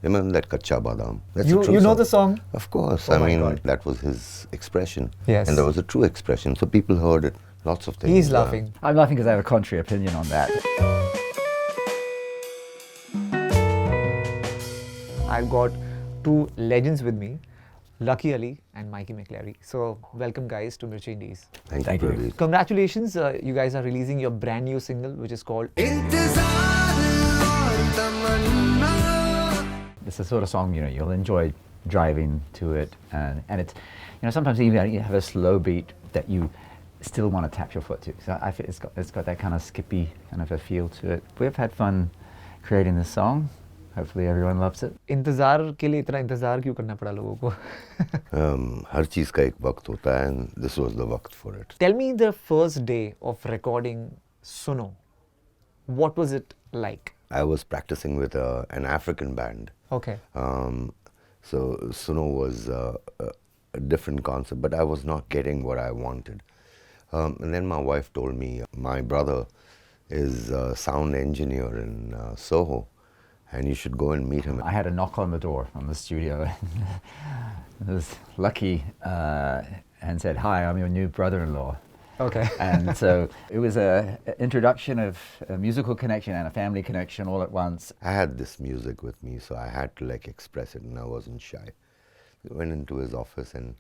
Remember that Kacha Badam? That's You a true know song. the song? Of course. Oh I my mean, God. that was his expression. Yes. And that was a true expression. So people heard it. Lots of things. He's laughing. I'm laughing because I have a contrary opinion on that. I've got two legends with me, Lucky Ali and Mikey McCleary. So welcome guys to Mirchi Indies. Thank you. Praveer. Congratulations, you guys are releasing your brand new single which is called Intezaar It's the sort of song, you'll enjoy driving to it, and it's, sometimes even you have a slow beat that you still want to tap your foot to. So I feel it's got that kind of skippy kind of a feel to it. We've had fun creating this song. Hopefully everyone loves it. इंतज़ार के लिए इतना इंतज़ार क्यों करना पड़ा लोगों को? हर चीज़ का एक वक्त होता है and this was the वक्त for it. Tell me the first day of recording Suno. What was it like? I was practicing with an African band. Okay. So Suno was a different concept, but I was not getting what I wanted. And then my wife told me my brother is a sound engineer in Soho, and you should go and meet him. I had a knock on the door from the studio. It was Lucky and said, "Hi, I'm your new brother-in-law." Okay. And so it was an introduction of a musical connection and a family connection all at once. I had this music with me, so I had to express it, and I wasn't shy. I went into his office and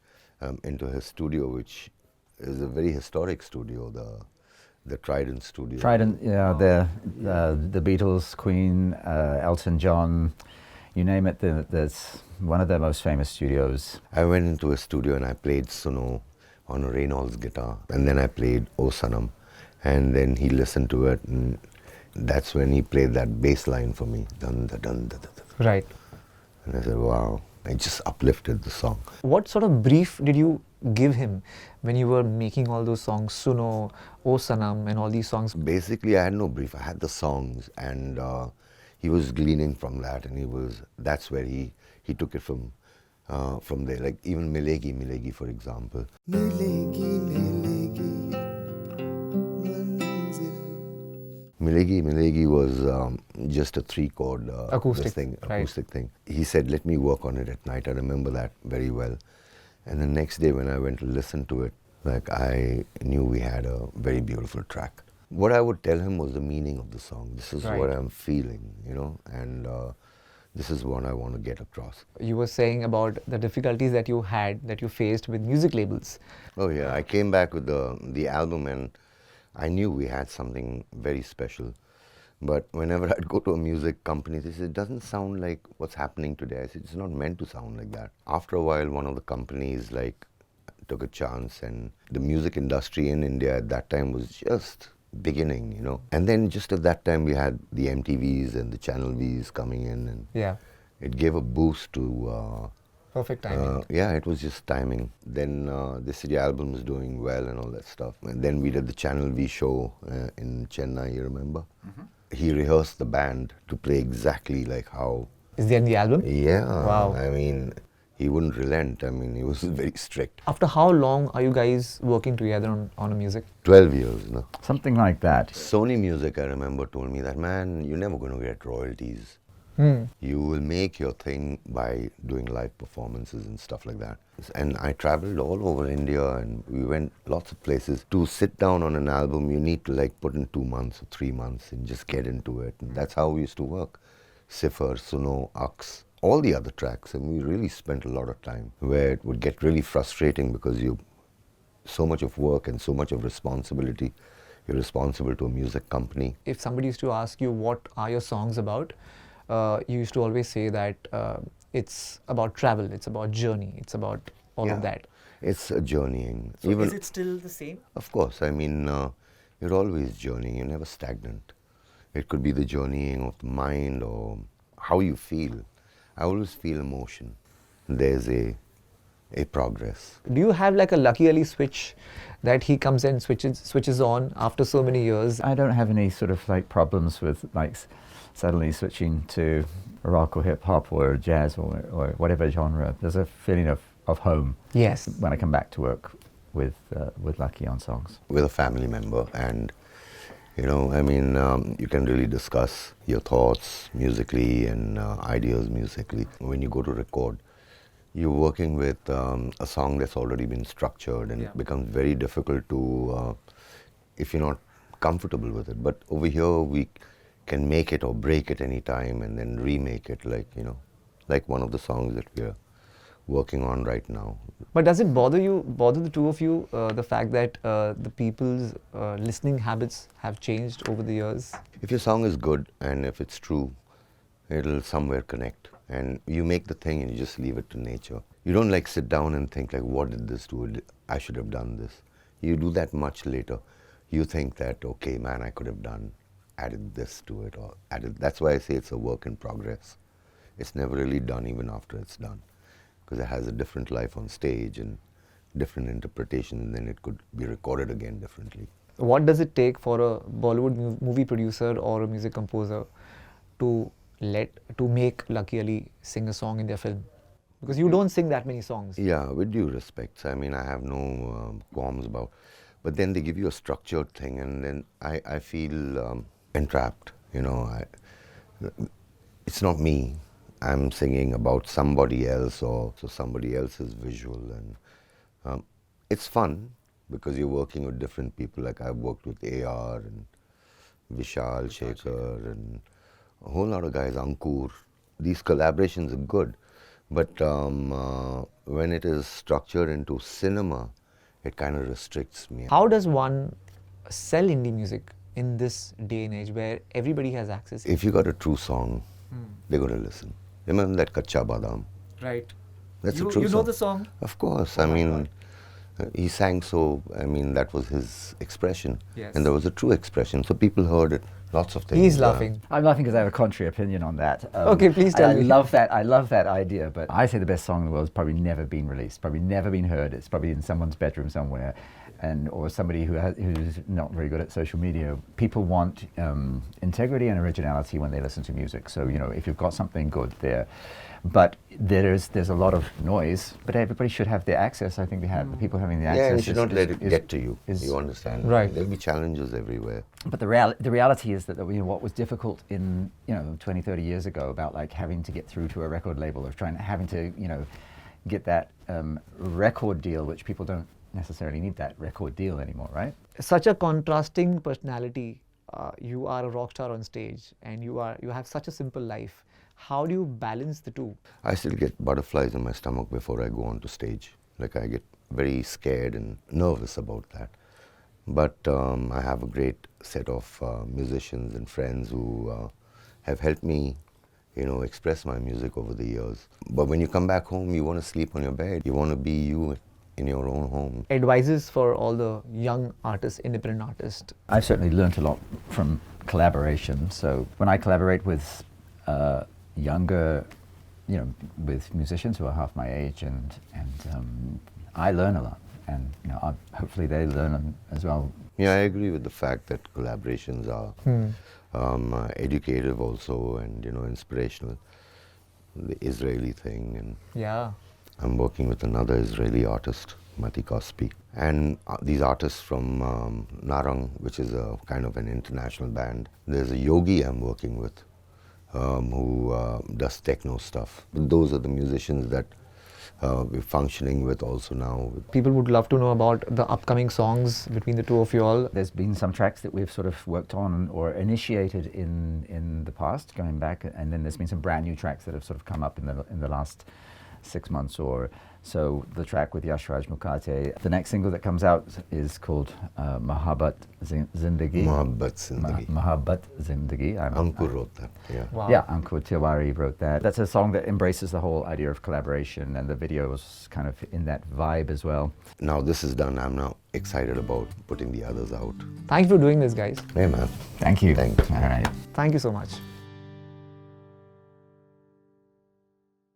into his studio, which is a very historic studio, the Trident studio. Trident, the Beatles, Queen, Elton John, you name it. That's one of the most famous studios. I went into his studio and I played Suno on a Reynolds guitar, and then I played O Sanam, and then he listened to it, and that's when he played that bass line for me. Dun, da, dun, da, da, da. Right. And I said, wow, it just uplifted the song. What sort of brief did you give him when you were making all those songs, Suno, O Sanam and all these songs? Basically, I had no brief. I had the songs, and he was gleaning from that, and that's where he took it from there. Like even Milegi Milegi, for example. Milegi Milegi was just a 3-chord Acoustic, acoustic thing. He said, let me work on it at night. I remember that very well. And the next day when I went to listen to it, I knew we had a very beautiful track. What I would tell him was the meaning of the song. This is what I'm feeling, and this is what I want to get across. You were saying about the difficulties that you faced with music labels. Oh yeah, I came back with the album and I knew we had something very special. But whenever I'd go to a music company, they said, it doesn't sound like what's happening today. I said, it's not meant to sound like that. After a while, one of the companies took a chance, and the music industry in India at that time was just beginning, And then just at that time, we had the MTVs and the Channel Vs coming in, and it gave a boost to... Perfect timing. Yeah, it was just timing. Then the City album was doing well and all that stuff. And then we did the Channel V show in Chennai, you remember? Mm-hmm. He rehearsed the band to play exactly like how... Is there in the album? Yeah. Wow. I mean, he wouldn't relent. I mean, he was very strict. After how long are you guys working together on a music? 12 years, no? Something like that. Sony Music, I remember, told me that, man, you're never going to get royalties. You will make your thing by doing live performances and stuff like that. And I traveled all over India, and we went lots of places. To sit down on an album, you need to put in 2 months or 3 months and just get into it. And that's how we used to work. Sifar, Suno, Aks, all the other tracks. And we really spent a lot of time where it would get really frustrating because so much of work and so much of responsibility. You're responsible to a music company. If somebody used to ask you what are your songs about, you used to always say that it's about travel, it's about journey, it's about all of that. It's a journeying. So is it still the same? Of course. I mean, you're always journeying. You're never stagnant. It could be the journeying of the mind or how you feel. I always feel emotion. There's a progress. Do you have a Lucky Ali switch that he comes and switches on after so many years? I don't have any sort of problems with suddenly switching to rock or hip hop or jazz or whatever genre. There's a feeling of home. Yes. When I come back to work with Lucky on songs. With a family member, and You know, I mean, you can really discuss your thoughts musically and ideas musically. When you go to record, you're working with a song that's already been structured, and it becomes very difficult to, if you're not comfortable with it. But over here, we can make it or break it any time and then remake it, like, you know, like one of the songs that we're working on right now. But does it bother the two of you, the fact that the people's listening habits have changed over the years? If your song is good and if it's true, it'll somewhere connect. And you make the thing and you just leave it to nature. You don't like sit down and think like, what did this do? I should have done this. You do that much later. You think that, okay, man, I could have added this to it or added. That's why I say it's a work in progress. It's never really done even after it's done, because it has a different life on stage and different interpretation, and then it could be recorded again differently. What does it take for a Bollywood movie producer or a music composer to make Lucky Ali sing a song in their film? Because you don't sing that many songs. Yeah, with due respect. I mean, I have no qualms about. But then they give you a structured thing, and then I feel entrapped. You know, it's not me. I'm singing about somebody else or so somebody else's visual, and it's fun because you're working with different people. Like I've worked with AR and Vishal Shekhar and a whole lot of guys, Ankur. These collaborations are good, but when it is structured into cinema, it kind of restricts me. How does one sell indie music in this day and age where everybody has access? If you got a true song, they're going to listen. Remember that Kacha Badam? Right. That's a true song. You know the song? Of course. I mean, he sang so, I mean, that was his expression. Yes. And there was a true expression. So people heard it. Lots of things. He's laughing. I'm laughing because I have a contrary opinion on that. Okay, please tell me. I love that idea, but I say the best song in the world has probably never been released, probably never been heard. It's probably in someone's bedroom somewhere, or somebody who's not very good at social media. People want integrity and originality when they listen to music. So, you know, if you've got something good there, but there's a lot of noise, but everybody should have the access. I think the people having the access. Yeah, and you should not let it get to you. You understand? Right. There'll be challenges everywhere. But the reality is that, you know, what was difficult in 20, 30 years ago about like having to get through to a record label or having to get that record deal, which people don't necessarily need that record deal anymore, right? Such a contrasting personality. You are a rock star on stage, and you have such a simple life. How do you balance the two? I still get butterflies in my stomach before I go onto stage. Like I get very scared and nervous about that. But I have a great set of musicians and friends who have helped me, express my music over the years. But when you come back home, you want to sleep on your bed. You want to be you in your own home. Advices for all the young artists, independent artists? I've certainly learned a lot from collaboration. So when I collaborate with younger, with musicians who are half my age, and I learn a lot, and hopefully they learn as well. Yeah, I agree with the fact that collaborations are educative also, and inspirational. The Israeli thing, and yeah, I'm working with another Israeli artist, Mati Kospi, and these artists from Narang, which is a kind of an international band. There's a yogi I'm working with, who does techno stuff. But those are the musicians that we're functioning with also now. People would love to know about the upcoming songs between the two of you all. There's been some tracks that we've sort of worked on or initiated in the past, going back, and then there's been some brand new tracks that have sort of come up in the last 6 months or so. The track with Yashraj Mukherjee. The next single that comes out is called Mohabbat Zindagi. Mohabbat Zindagi. Mohabbat Zindagi. Ankur wrote that. Yeah. Wow. Yeah, Ankur Tiwari wrote that. That's a song that embraces the whole idea of collaboration, and the video was kind of in that vibe as well. Now this is done, I'm now excited about putting the others out. Thank you for doing this, guys. Hey man. Thank you. Thanks. All right. Thank you so much.